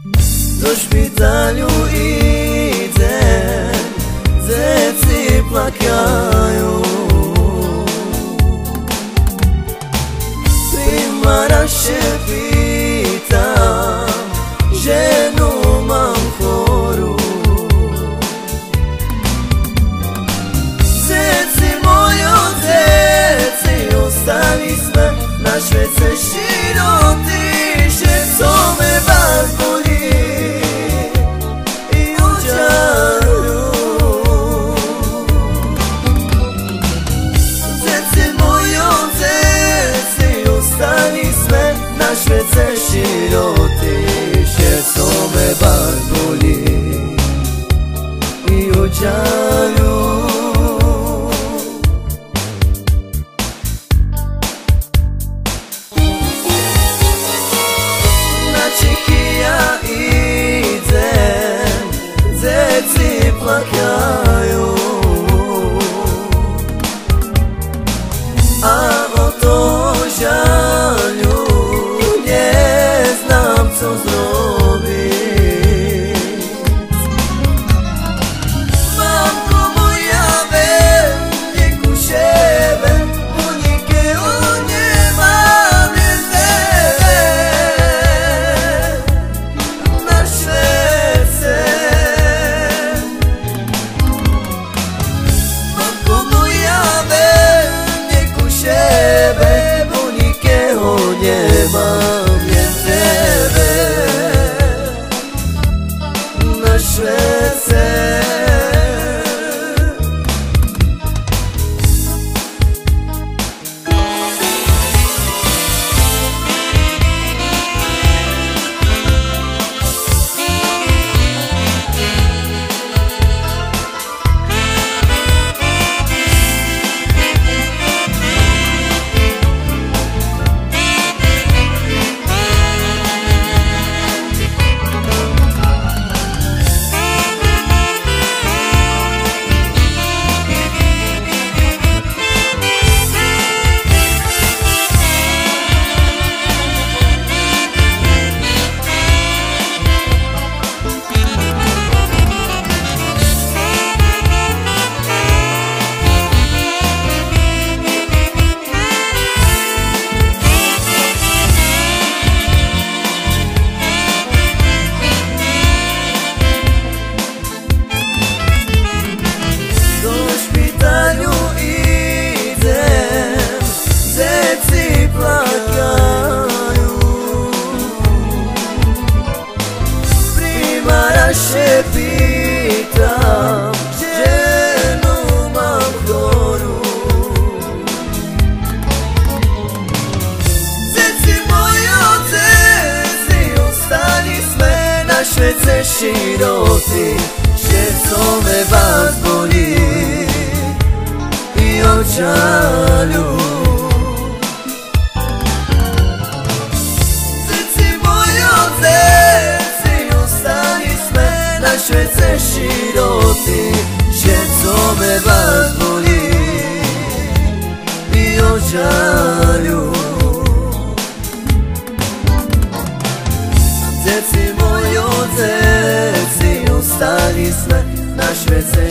Do špitalju idem, zeci plakaju. Primaraše pitam, ženu mam choru. Zeci mojo, zeci, ostali sme na Švedce široti, že co me baš boli i uđaru. Zeci mojo, zeci, ostali sme na Švedce široti, že co me baš boli i uđaru. Plakaju, a o to žalju nie znam co zrobić. Mamko moja, veliko šebe, unike nie mam jedzenie na Švedce. Mam je tebe na Švedce. Še pitam, ženu mam choru. Zeci mojo, zeci, ostali sme na Švedce široti, že co me baš boli i očalu. Švedce široti, že co me baš boli i ožalju. Zeci mojo, zeci, ostali sme na Švedce